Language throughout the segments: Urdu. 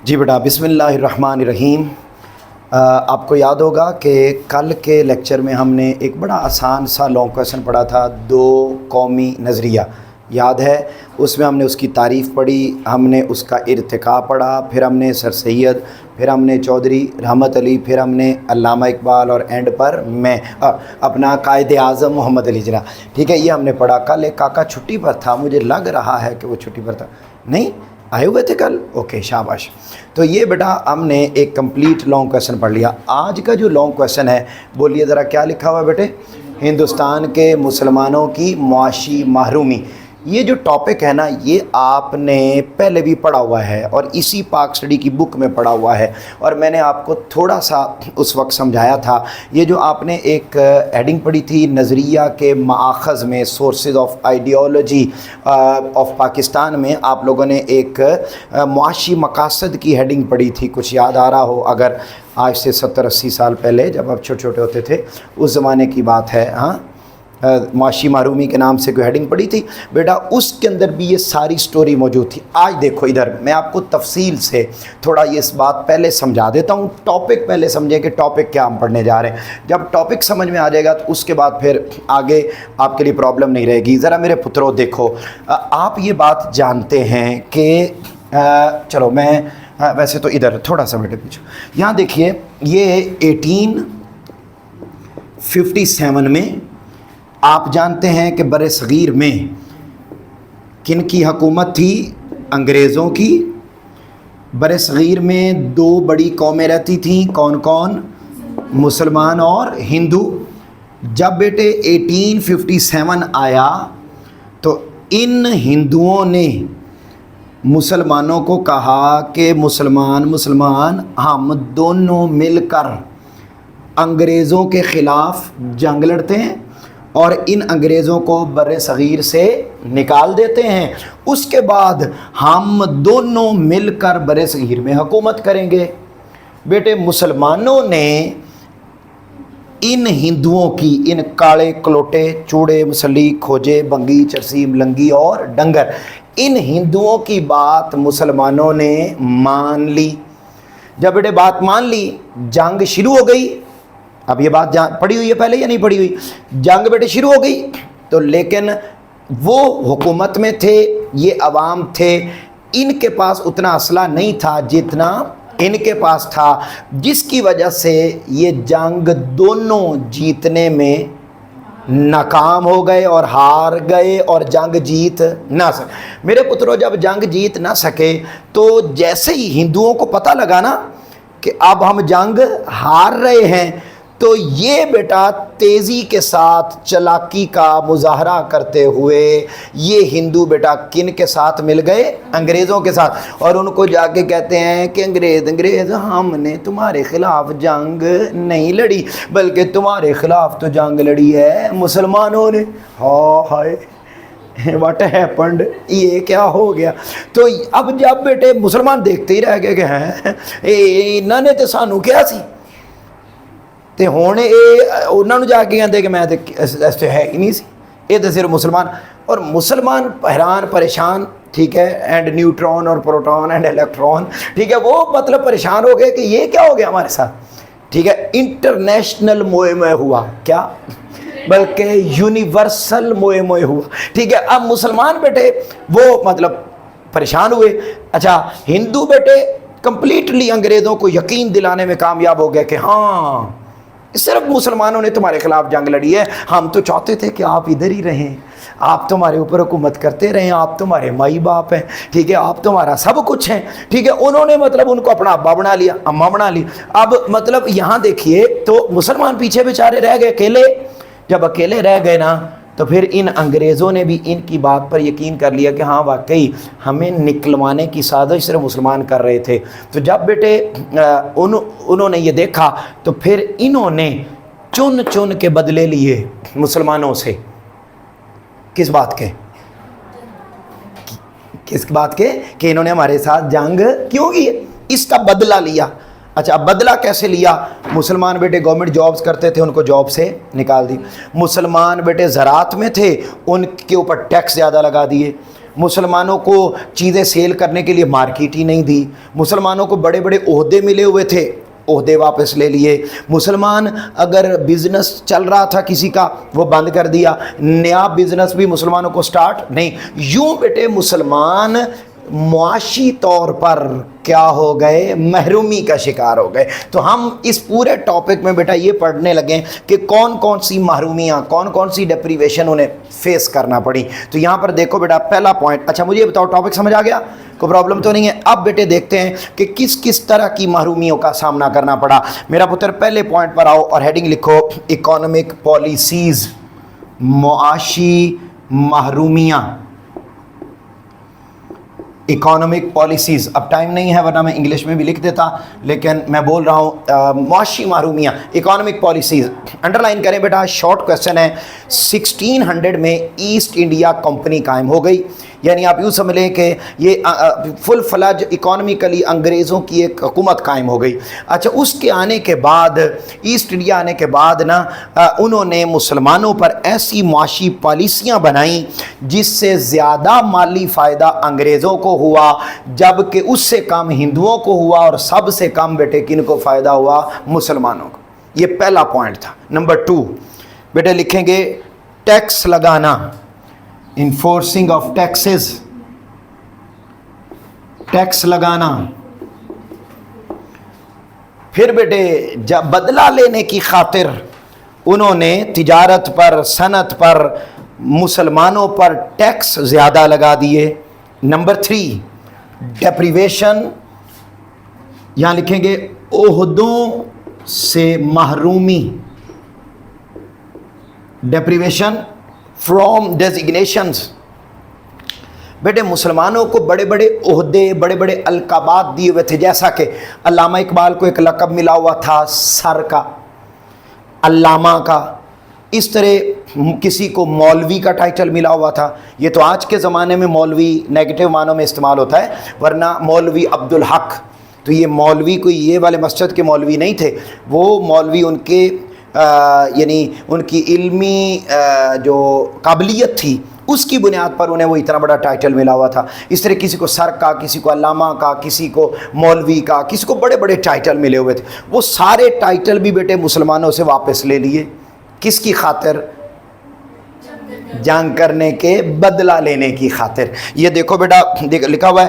جی بیٹا، بسم اللہ الرحمن الرحیم۔ آپ کو یاد ہوگا کہ کل کے لیکچر میں ہم نے ایک بڑا آسان سا لانگ کویسچن پڑھا تھا، دو قومی نظریہ، یاد ہے؟ اس میں ہم نے اس کی تعریف پڑھی، ہم نے اس کا ارتقاء پڑھا، پھر ہم نے سر سید، پھر ہم نے چودھری رحمت علی، پھر ہم نے علامہ اقبال، اور اینڈ پر میں اپنا قائد اعظم محمد علی جناح۔ ٹھیک ہے، یہ ہم نے پڑھا۔ کل ایک کاکا چھٹی پر تھا، مجھے لگ رہا ہے کہ وہ چھٹی پر تھا، نہیں آئے ہوئے تھے کل؟ اوکے، شاباش۔ تو یہ بیٹا ہم نے ایک کمپلیٹ لانگ کویسچن پڑھ لیا۔ آج کا جو لانگ کویسچن ہے، بولیے ذرا کیا لکھا ہوا ہے بیٹے؟ ہندوستان کے مسلمانوں کی معاشی محرومی۔ یہ جو ٹاپک ہے نا، یہ آپ نے پہلے بھی پڑھا ہوا ہے اور اسی پاک اسٹڈی کی بک میں پڑھا ہوا ہے، اور میں نے آپ کو تھوڑا سا اس وقت سمجھایا تھا۔ یہ جو آپ نے ایک ہیڈنگ پڑھی تھی، نظریہ کے ماخذ میں، sources of ideology of Pakistan میں، آپ لوگوں نے ایک معاشی مقاصد کی ہیڈنگ پڑھی تھی، کچھ یاد آ رہا ہو اگر؟ آج سے 70-80 سال پہلے جب آپ چھوٹے چھوٹے ہوتے تھے، اس زمانے کی بات ہے۔ ہاں، معاشی محرومی کے نام سے کوئی ہیڈنگ پڑھی تھی بیٹا، اس کے اندر بھی یہ ساری سٹوری موجود تھی۔ آج دیکھو ادھر، میں آپ کو تفصیل سے تھوڑا یہ اس بات پہلے سمجھا دیتا ہوں، ٹاپک پہلے سمجھیں کہ ٹاپک کیا ہم پڑھنے جا رہے ہیں۔ جب ٹاپک سمجھ میں آ جائے گا تو اس کے بعد پھر آگے آپ کے لیے پرابلم نہیں رہے گی۔ ذرا میرے پترو دیکھو، آپ یہ بات جانتے ہیں کہ چلو میں ویسے تو ادھر تھوڑا سا بیٹے پیچھے، یہاں دیکھیے، یہ 1857 میں آپ جانتے ہیں کہ بر صغیر میں کن کی حکومت تھی؟ انگریزوں کی۔ بر صغیر میں دو بڑی قومیں رہتی تھیں، کون کون؟ مسلمان اور ہندو۔ جب بیٹے 1857 آیا تو ان ہندوؤں نے مسلمانوں کو کہا کہ مسلمان ہم دونوں مل کر انگریزوں کے خلاف جنگ لڑتے ہیں اور ان انگریزوں کو بر صغیر سے نکال دیتے ہیں، اس کے بعد ہم دونوں مل کر بر صغیر میں حکومت کریں گے۔ بیٹے مسلمانوں نے ان ہندوؤں کی، ان کاڑے کلوٹے چوڑے مسلی کھوجے بنگی چرسی ملنگی اور ڈنگر، ان ہندوؤں کی بات مسلمانوں نے مان لی۔ جب بیٹے بات مان لی، جنگ شروع ہو گئی۔ اب یہ بات پڑھی ہوئی ہے پہلے یا نہیں پڑھی ہوئی؟ جنگ بیٹے شروع ہو گئی تو، لیکن وہ حکومت میں تھے، یہ عوام تھے، ان کے پاس اتنا اسلحہ نہیں تھا جتنا ان کے پاس تھا، جس کی وجہ سے یہ جنگ دونوں جیتنے میں ناکام ہو گئے اور ہار گئے اور جنگ جیت نہ سکے۔ میرے پترو، جب جنگ جیت نہ سکے تو جیسے ہی ہندوؤں کو پتہ لگا نا کہ اب ہم جنگ ہار رہے ہیں، تو یہ بیٹا تیزی کے ساتھ چلاکی کا مظاہرہ کرتے ہوئے یہ ہندو بیٹا کن کے ساتھ مل گئے؟ انگریزوں کے ساتھ، اور ان کو جا کے کہتے ہیں کہ انگریز ہم نے تمہارے خلاف جنگ نہیں لڑی، بلکہ تمہارے خلاف تو جنگ لڑی ہے مسلمانوں نے۔ ہائے واٹ ہیپنڈ، یہ کیا ہو گیا؟ تو اب جب بیٹے مسلمان دیکھتے ہی رہ گئے کہ ہیں انہوں نے تو سانو کیا سی، تے ہوں انہوں نے جا کے کہتے کہ میں ایسے ہے ہی نہیں سی، یہ تو صرف مسلمان، اور مسلمان حیران پریشان، ٹھیک ہے، اینڈ نیوٹرون اور پروٹون اینڈ الیکٹرون، ٹھیک ہے، وہ مطلب پریشان ہو گئے کہ یہ کیا ہو گیا ہمارے ساتھ، ٹھیک ہے۔ انٹرنیشنل موئے ہوا، کیا بلکہ یونیورسل موئے ہوا، ٹھیک ہے۔ اب مسلمان بیٹے وہ مطلب پریشان ہوئے۔ اچھا، ہندو بیٹے کمپلیٹلی انگریزوں کو یقین دلانے میں کامیاب ہو گئے کہ ہاں صرف مسلمانوں نے تمہارے خلاف جنگ لڑی ہے، ہم تو چاہتے تھے کہ آپ ادھر ہی رہیں، آپ تمہارے اوپر حکومت کرتے رہیں، آپ تمہارے مائی باپ ہیں، ٹھیک ہے، آپ تمہارا سب کچھ ہیں، ٹھیک ہے۔ انہوں نے مطلب ان کو اپنا ابا بنا لیا، اماں بنا لی۔ اب مطلب یہاں دیکھیے تو مسلمان پیچھے بیچارے رہ گئے اکیلے۔ جب اکیلے رہ گئے نا، تو پھر ان انگریزوں نے بھی ان کی بات پر یقین کر لیا کہ ہاں واقعی ہمیں نکلوانے کی سازش صرف مسلمان کر رہے تھے۔ تو جب بیٹے انہوں نے یہ دیکھا تو پھر انہوں نے چن کے بدلے لیے مسلمانوں سے۔ کس بات کے؟ کس بات کے؟ کہ انہوں نے ہمارے ساتھ جنگ کیوں کی ہے، اس کا بدلہ لیا۔ اچھا، بدلہ کیسے لیا؟ مسلمان بیٹے گورنمنٹ جابز کرتے تھے، ان کو جاب سے نکال دی۔ مسلمان بیٹے زراعت میں تھے، ان کے اوپر ٹیکس زیادہ لگا دیے۔ مسلمانوں کو چیزیں سیل کرنے کے لیے مارکیٹ ہی نہیں دی، مسلمانوں کو بڑے بڑے عہدے ملے ہوئے تھے، عہدے واپس لے لیے، مسلمان اگر بزنس چل رہا تھا کسی کا وہ بند کر دیا، نیا بزنس بھی مسلمانوں کو سٹارٹ نہیں۔ یوں بیٹے مسلمان معاشی طور پر کیا ہو گئے؟ محرومی کا شکار ہو گئے۔ تو ہم اس پورے ٹاپک میں بیٹا یہ پڑھنے لگے کہ کون کون سی محرومیاں، کون کون سی ڈپریویشن انہیں فیس کرنا پڑی۔ تو یہاں پر دیکھو بیٹا پہلا پوائنٹ، اچھا مجھے یہ بتاؤ ٹاپک سمجھ آ گیا؟ کوئی پرابلم تو نہیں ہے؟ اب بیٹے دیکھتے ہیں کہ کس کس طرح کی محرومیوں کا سامنا کرنا پڑا۔ میرا پتر پہلے پوائنٹ پر آؤ اور ہیڈنگ لکھو اکانومک پالیسیز، معاشی محرومیاں، اکانومک پالیسیز۔ اب ٹائم نہیں ہے ورنہ میں انگلش میں بھی لکھ دیتا، لیکن میں بول رہا ہوں معاشی محرومیاں، اکانومک پالیسیز۔ انڈر لائن کریں بیٹا، شارٹ کویسچن ہے۔ 1600 میں ایسٹ انڈیا کمپنی قائم ہو گئی، یعنی آپ یوں سمجھ لیں کہ یہ فل فلج اکانومیکلی انگریزوں کی ایک حکومت قائم ہو گئی۔ اچھا اس کے آنے کے بعد، ایسٹ انڈیا آنے کے بعد نا انہوں نے مسلمانوں پر ایسی معاشی پالیسیاں بنائیں جس سے زیادہ مالی فائدہ انگریزوں کو ہوا، جبکہ اس سے کم ہندوؤں کو ہوا، اور سب سے کم بیٹے کن کو فائدہ ہوا؟ مسلمانوں کو۔ یہ پہلا پوائنٹ تھا۔ نمبر 2 بیٹے لکھیں گے ٹیکس لگانا، انفورسنگ آف ٹیکسز، ٹیکس لگانا۔ پھر بیٹے جب بدلہ لینے کی خاطر انہوں نے تجارت پر، صنعت پر، مسلمانوں پر ٹیکس زیادہ لگا دیے۔ نمبر 3 ڈیپریویشن، یہاں لکھیں گے عہدوں سے محرومی، ڈیپریویشن فرام ڈیزگنیشنز۔ بیٹے مسلمانوں کو بڑے بڑے عہدے، بڑے بڑے القابات دیے ہوئے تھے، جیسا کہ علامہ اقبال کو ایک لقب ملا ہوا تھا سر کا، علامہ کا، اس طرح کسی کو مولوی کا ٹائٹل ملا ہوا تھا۔ یہ تو آج کے زمانے میں مولوی نیگیٹو معنوں میں استعمال ہوتا ہے، ورنہ مولوی عبدالحق، تو یہ مولوی کوئی یہ والے مسجد کے مولوی نہیں تھے، وہ مولوی ان کے یعنی ان کی علمی جو قابلیت تھی اس کی بنیاد پر انہیں وہ اتنا بڑا ٹائٹل ملا ہوا تھا۔ اس طرح کسی کو سر کا، کسی کو علامہ کا، کسی کو مولوی کا، کسی کو بڑے بڑے ٹائٹل ملے ہوئے تھے۔ وہ سارے ٹائٹل بھی بیٹے مسلمانوں سے واپس لے لیے، کس کی خاطر؟ جنگ کرنے کے بدلہ لینے کی خاطر۔ یہ دیکھو بیٹا لکھا ہوا ہے،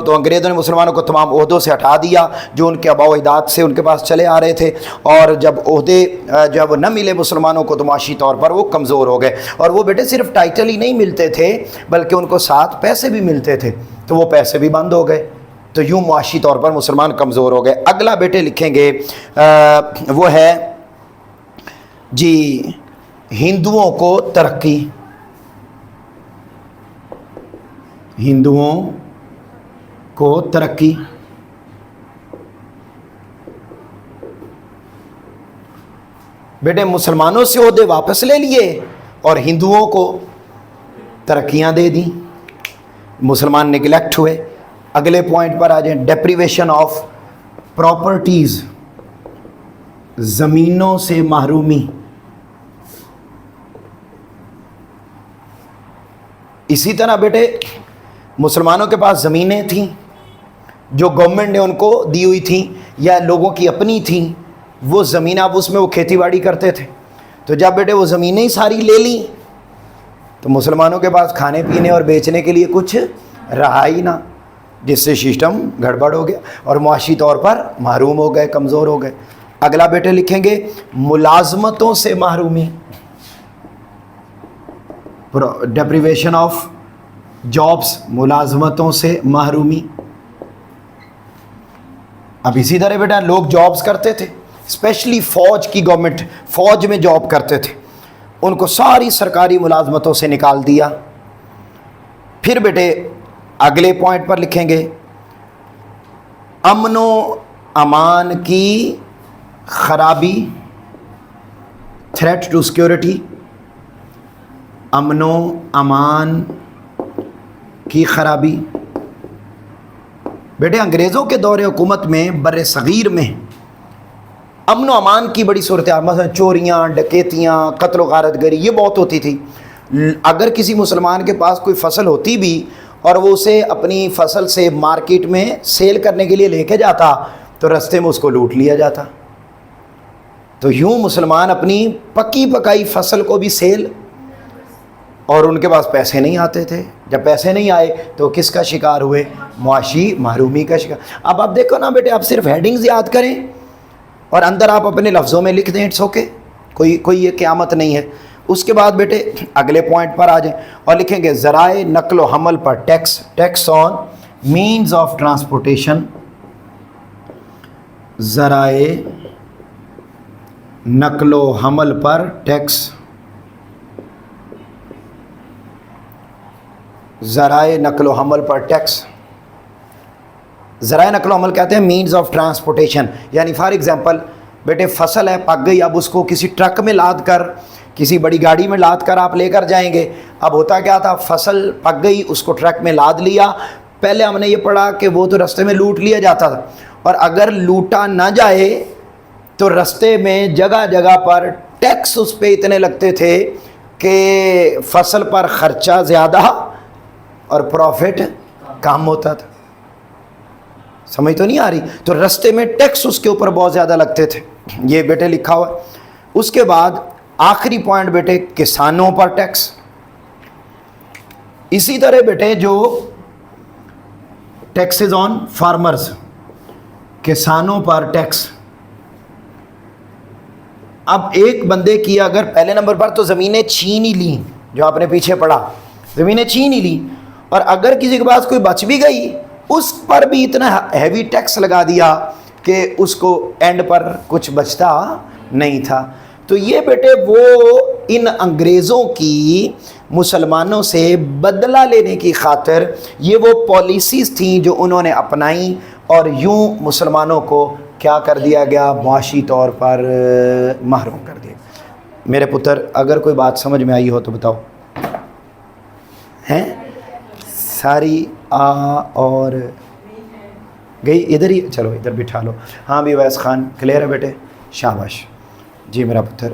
تو انگریزوں نے مسلمانوں کو تمام عہدوں سے ہٹا دیا جو ان کے آباء و اجداد سے ان کے پاس چلے آ رہے تھے، اور جب عہدے جب نہ ملے مسلمانوں کو تو معاشی طور پر وہ کمزور ہو گئے، اور وہ بیٹے صرف ٹائٹل ہی نہیں ملتے تھے بلکہ ان کو ساتھ پیسے بھی ملتے تھے، تو وہ پیسے بھی بند ہو گئے، تو یوں معاشی طور پر مسلمان کمزور ہو گئے۔ اگلا بیٹے لکھیں گے وہ ہے جی ہندوؤں کو ترقی، ہندوؤں کو ترقی۔ بیٹے مسلمانوں سے عہدے واپس لے لیے اور ہندوؤں کو ترقیاں دے دیں، مسلمان نگلیکٹ ہوئے۔ اگلے پوائنٹ پر آ جائیں، ڈیپریویشن آف پراپرٹیز، زمینوں سے محرومی۔ اسی طرح بیٹے مسلمانوں کے پاس زمینیں تھیں جو گورنمنٹ نے ان کو دی ہوئی تھیں یا لوگوں کی اپنی تھیں، وہ زمین اب اس میں وہ کھیتی باڑی کرتے تھے، تو جب بیٹے وہ زمینیں ہی ساری لے لیں تو مسلمانوں کے پاس کھانے پینے اور بیچنے کے لیے کچھ رہا ہی نہ، جس سے سسٹم گڑبڑ ہو گیا اور معاشی طور پر محروم ہو گئے، کمزور ہو گئے۔ اگلا بیٹے لکھیں گے ملازمتوں سے محرومی، ڈیپریویشن آف جابس، ملازمتوں سے محرومی۔ اب اسی طرح بیٹا لوگ جابز کرتے تھے، اسپیشلی فوج کی گورنمنٹ، فوج میں جاب کرتے تھے، ان کو ساری سرکاری ملازمتوں سے نکال دیا۔ پھر بیٹے اگلے پوائنٹ پر لکھیں گے امن و امان کی خرابی، تھریٹ ٹو سیکورٹی، امن و امان کی خرابی۔ بیٹے انگریزوں کے دور حکومت میں بر صغیر میں امن و امان کی بڑی صورتحال، مثلا چوریاں، ڈکیتیاں، قتل و غارت گری یہ بہت ہوتی تھی۔ اگر کسی مسلمان کے پاس کوئی فصل ہوتی بھی اور وہ اسے اپنی فصل سے مارکیٹ میں سیل کرنے کے لیے لے کے جاتا تو رستے میں اس کو لوٹ لیا جاتا. تو یوں مسلمان اپنی پکی پکائی فصل کو بھی سیل, اور ان کے پاس پیسے نہیں آتے تھے. جب پیسے نہیں آئے تو کس کا شکار ہوئے؟ معاشی محرومی کا شکار. اب آپ دیکھو نا بیٹے, آپ صرف ہیڈنگز یاد کریں اور اندر آپ اپنے لفظوں میں لکھ دیں, اٹس اوکے, کوئی یہ قیامت نہیں ہے. اس کے بعد بیٹے اگلے پوائنٹ پر آ جائیں اور لکھیں گے ذرائع نقل و حمل پر tax, tax on means of transportation, ذرائع نقل و حمل پر ٹیکس, ذرائع نقل و حمل پر ٹیکس. ذرائع نقل و حمل کہتے ہیں مینز آف ٹرانسپورٹیشن. یعنی فار ایگزامپل بیٹے فصل ہے, پک گئی, اب اس کو کسی ٹرک میں لاد کر, کسی بڑی گاڑی میں لاد کر آپ لے کر جائیں گے. اب ہوتا کیا تھا, فصل پک گئی, اس کو ٹرک میں لاد لیا. پہلے ہم نے یہ پڑھا کہ وہ تو رستے میں لوٹ لیا جاتا تھا, اور اگر لوٹا نہ جائے تو رستے میں جگہ جگہ پر ٹیکس اس پہ اتنے لگتے تھے کہ فصل پر خرچہ زیادہ اور پروفٹ کم ہوتا تھا. سمجھ تو نہیں آ رہی؟ تو رستے میں ٹیکس اس کے اوپر بہت زیادہ لگتے تھے. یہ بیٹے لکھا ہوا ہے. اس کے بعد آخری پوائنٹ بیٹے کسانوں پر ٹیکس. اسی طرح بیٹے جو ٹیکسز آن فارمرز, کسانوں پر ٹیکس. اب ایک بندے کی اگر پہلے نمبر پر تو زمینیں چھین ہی لیں, جو آپ نے پیچھے پڑھا, زمینیں چھین ہی لیں, اور اگر کسی کے پاس کوئی بچ بھی گئی اس پر بھی اتنا ہیوی ٹیکس لگا دیا کہ اس کو اینڈ پر کچھ بچتا نہیں تھا. تو یہ بیٹے وہ ان انگریزوں کی مسلمانوں سے بدلہ لینے کی خاطر یہ وہ پالیسیز تھیں جو انہوں نے اپنائیں, اور یوں مسلمانوں کو کیا کر دیا گیا؟ معاشی طور پر محروم کر دیا. میرے پتر اگر کوئی بات سمجھ میں آئی ہو تو بتاؤ. ہیں ساری اور گئی ادھر ہی, چلو ادھر بٹھا لو. ہاں بھی ویس خان کلیئر ہے بیٹے, شاباش. جی میرا پتر.